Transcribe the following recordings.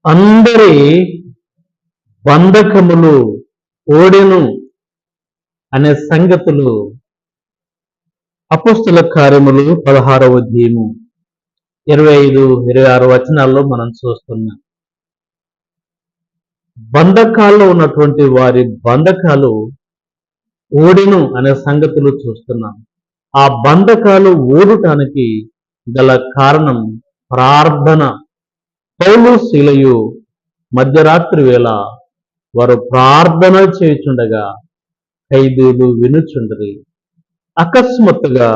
అందరి బంధకములు ఓడెను అనే సంగతులు అపోస్తుల కార్యములు 16వ అధ్యాయము 25-26 వచనాల్లో మనం చూస్తున్నాం. బంధకాల్లో ఉన్నటువంటి వారి బంధకాలు ఓడెను అనే సంగతులు చూస్తున్నాం. ఆ బంధకాలు ఓడటానికి గల కారణం ప్రార్థన. పౌలు శీలయు మధ్యరాత్రి వేళ వారు ప్రార్థన చేయుచుండగా ఖైదీలు వినుచుండరి. అకస్మాత్తుగా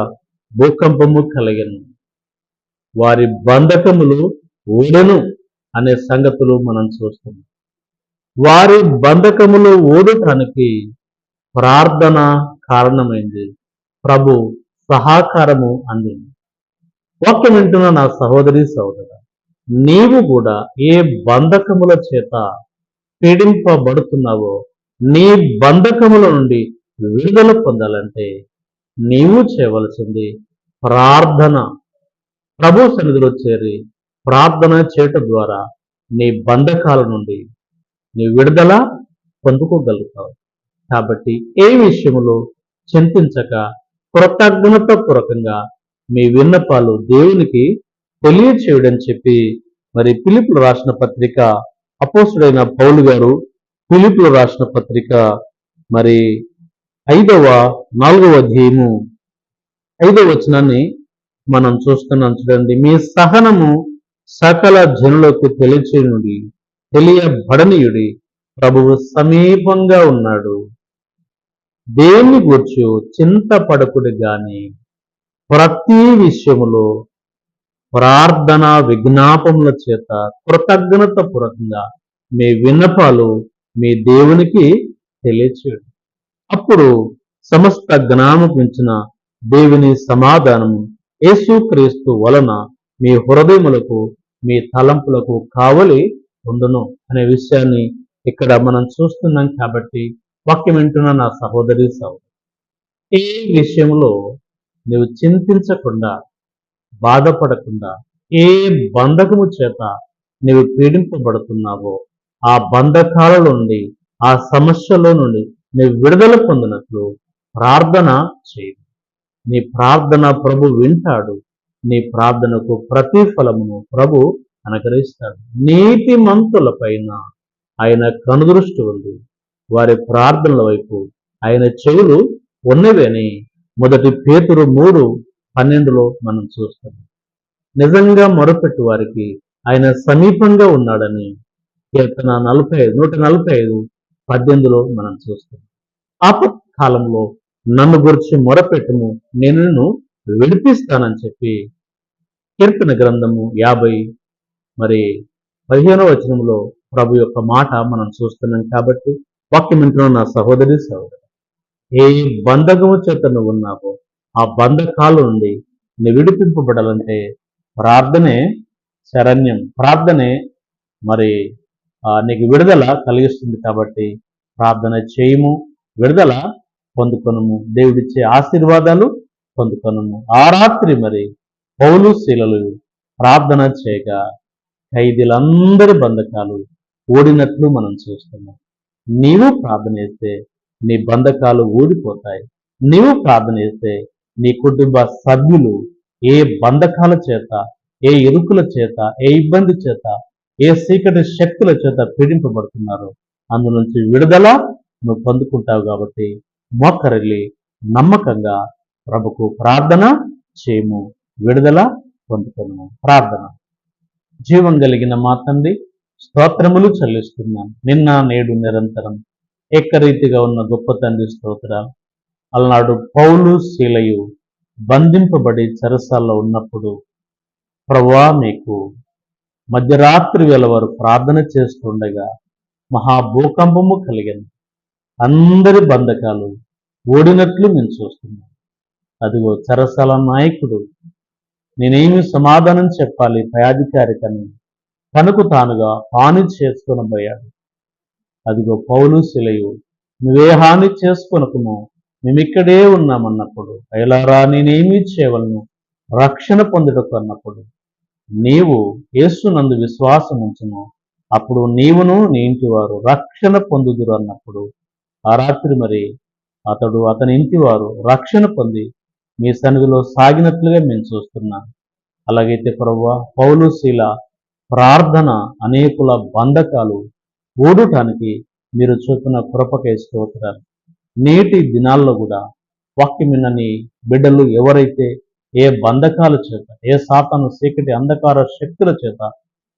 భూకంపము కలిగెను. వారి బంధకములు ఓడెను అనే సంగతులు మనం చూస్తున్నాం. వారి బంధకములు ఓడటానికి ప్రార్థన కారణమైంది. ప్రభు సహకారము అందింది. వాక్యం వింటున్న నా సహోదరి సహోదర, నీవు కూడా ఏ బంధకముల చేత పీడింపబడుతున్నావో, నీ బంధకముల నుండి విడుదల పొందాలంటే నీవు చేయవలసింది ప్రార్థన. ప్రభు సన్నిధిలో చేరి ప్రార్థన చేయటం ద్వారా నీ బంధకాల నుండి నీ విడుదల పొందుకోగలుగుతావు. కాబట్టి ఏ విషయములో చింతించక కృతజ్ఞత పూర్వకంగా మీ విన్నపాలు దేవునికి తెలియచేయడని చెప్పి మరి ఫిలిప్పులు రాసిన పత్రిక అపోస్తుడైన పౌలు గారు ఫిలిప్పులు రాసిన పత్రిక మరి 4వ అధ్యాయము 5వ వచనాన్ని మనం చూస్తున్నాం. చూడండి, మీ సహనము సకల జనులకు తెలియబడనీయుడి, ప్రభువు సమీపంగా ఉన్నాడు. దేన్ని గూర్చి చింతపడకుడి గాని ప్రతి విషయములో ప్రార్థన విజ్ఞాపముల చేత కృతజ్ఞత పూర్వకంగా మీ విన్నపాలు మీ దేవునికి తెలియచేయండి. అప్పుడు సమస్త జ్ఞానము మించిన దేవుని సమాధానము యేసుక్రీస్తు వలన మీ హృదయములకు మీ తలంపులకు కావలి ఉండును అనే విషయాన్ని ఇక్కడ మనం చూస్తున్నాం. కాబట్టి వాక్యం వింటున్న నా సహోదరి సహోదరు, ఏ విషయంలో నువ్వు చింతించకుండా బాధపడకుండా ఏ బంధకము చేత నీవు పీడింపబడుతున్నావో ఆ బంధకాల నుండి ఆ సమస్యలో నుండి నీవు విడుదల పొందినట్లు ప్రార్థన చేయి. నీ ప్రార్థన ప్రభు వింటాడు. నీ ప్రార్థనకు ప్రతిఫలమును ప్రభు అనుగ్రహిస్తాడు. నీతిమంతుల పైన ఆయన కనుదృష్టి ఉంది, వారి ప్రార్థనల వైపు ఆయన చెవులు ఉన్నవని 1 పేతురు 3:12లో మనం చూస్తాం. నిజంగా మొరపెట్టు వారికి ఆయన సమీపంగా ఉన్నాడని కీర్తన 145:18లో మనం చూస్తాం. ఆపత్కాలంలో నన్ను గురించి మొరపెట్టుము, నేను నిన్ను విడిపిస్తానని చెప్పి కీర్తన గ్రంథము 50:15వ వచనంలో ప్రభు యొక్క మాట మనం చూస్తున్నాం. కాబట్టి వాక్యం వింటున్న నా సహోదరి సహోదరు, ఏ బంధకము చేత నువ్వు ఉన్నావో ఆ బంధకాల నుండి నువ్వు విడిపింపబడాలంటే ప్రార్థనే శరణ్యం. ప్రార్థనే మరి నీకు విడుదల కలిగిస్తుంది. కాబట్టి ప్రార్థన చేయము, విడుదల పొందుకొనుము, దేవుడిచ్చే ఆశీర్వాదాలు పొందుకొనుము. ఆ రాత్రి మరి పౌలు శీలలు ప్రార్థన చేయగా ఖైదీలందరి బంధకాలు ఓడినట్లు మనం చూస్తున్నాం. నీవు ప్రార్థన చేస్తే నీ బంధకాలు ఊడిపోతాయి. నీవు ప్రార్థన చేస్తే నీ కుటుంబ సభ్యులు ఏ బంధకాల చేత, ఏ ఇరుకుల చేత, ఏ ఇబ్బంది చేత, ఏ చీకటి శక్తుల చేత పీడింపబడుతున్నారో అందు నుంచి విడుదల నువ్వు పొందుకుంటావు. కాబట్టి మోకరిల్లి నమ్మకంగా ప్రభుకు ప్రార్థన చేయము, విడుదల పొందుకును. ప్రార్థన. జీవం కలిగిన మా తండ్రి, స్తోత్రములు చెల్లిస్తున్నాం. నిన్న నేడు నిరంతరం ఏకరీతిగా ఉన్న గొప్ప తండ్రి స్తోత్రాలు. అలనాడు పౌలు శీలయు బంధింపబడి చెరసాల్లో ఉన్నప్పుడు ప్రభువా మీకు మధ్యరాత్రి వేళ వారు ప్రార్థన చేస్తుండగా మహాభూకంపము కలిగింది. అందరి బంధకాలు ఓడినట్లు మేము చూస్తున్నాం. అదిగో చెరసాల నాయకుడు నేనేమి సమాధానం చెప్పాలి పై అధికారికని తనకు తానుగా హాని చేసుకొని పోయాడు. అదిగో పౌలు శీలయు నువ్వే హాని చేసుకొనకుము, మేమిక్కడే ఉన్నామన్నప్పుడు, అయలారా నేనేమీ చేయవలను రక్షణ పొందుటకు అన్నప్పుడు నీవు యేసునందు విశ్వాసం ఉంచుము, అప్పుడు నీవును నీ ఇంటి వారు రక్షణ పొందుదురు అన్నప్పుడు ఆ రాత్రి మరి అతడు అతని ఇంటి వారు రక్షణ పొంది మీ సన్నిధిలో సాగినట్లుగా మేము చూస్తున్నాం. అలాగైతే ప్రభువా, పౌలు శీల ప్రార్థన అనేకుల బంధకాలు ఓడుటానికి మీరు చూపిన కృపకై స్తోత్రాలు. నేటి దినాల్లో కూడా వాక్యం విన్నని బిడ్డలు ఎవరైతే ఏ బంధకాల చేత, ఏ సాతాను చీకటి అంధకార శక్తుల చేత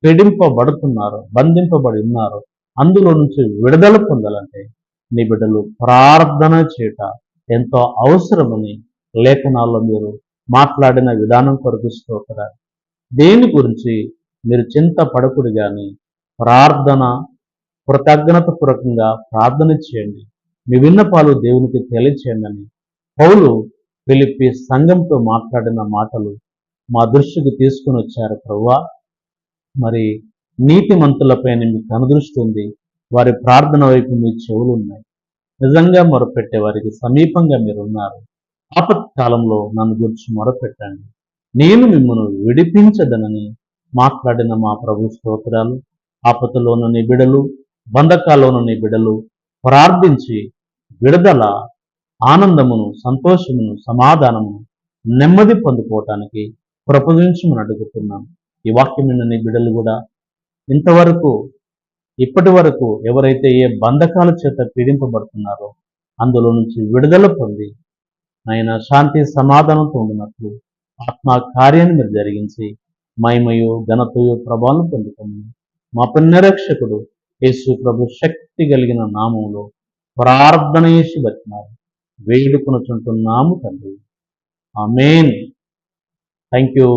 పీడింపబడుతున్నారో, బంధింపబడి ఉన్నారో, అందులో నుంచి విడుదల పొందాలంటే నీ బిడ్డలు ప్రార్థన చేయట ఎంతో అవసరమని లేఖనాల్లో మీరు మాట్లాడిన విధానం కొరకు స్తోత్రాలు. దేని గురించి మీరు చింత పడకుడు గాని ప్రార్థన కృతజ్ఞత పూర్వకంగా ప్రార్థన చేయండి, మీ విన్నపాలు దేవునికి తెలియచేయండి అని పౌలు ఫిలిప్పి సంఘంతో మాట్లాడిన మాటలు మా దృష్టికి తీసుకుని వచ్చారు ప్రభువా. మరి నీతిమంతులపైన మీ కనుదృష్టి ఉంది, వారి ప్రార్థన వైపు మీ చెవులు ఉన్నాయి. నిజంగా మొరపెట్టే వారికి సమీపంగా మీరు ఉన్నారు. ఆపత్కాలంలో నన్ను గురించి మొరపెట్టండి, నేను మిమ్మల్ని విడిపించదనని మాట్లాడిన మా ప్రభు స్తోత్రాలు. ఆపదలోని నీ బిడలు, బంధకాల్లోని నీ బిడలు ప్రార్థించి విడుదల, ఆనందమును, సంతోషమును, సమాధానమును, నెమ్మది పొందుకోవటానికి ప్రపంచమని అడుగుతున్నాను. ఈ వాక్యం నీ బిడలు కూడా ఇంతవరకు ఇప్పటి వరకు ఎవరైతే ఏ బంధకాల చేత పీడింపబడుతున్నారో అందులో నుంచి విడుదల పొంది ఆయన శాంతి సమాధానంతో ఉండినట్లు ఆత్మ కార్యాన్ని మీరు జరిగించి మహిమయు ఘనతయు ప్రభావం పొందుకోమని మా పుణ్యరక్షకుడు యేసు ప్రభు శక్తి కలిగిన నామములో ప్రార్థన చేసి బతిమారు వేడుకొనుచుంటున్నాము తండ్రి. ఆమేన్. Thank you.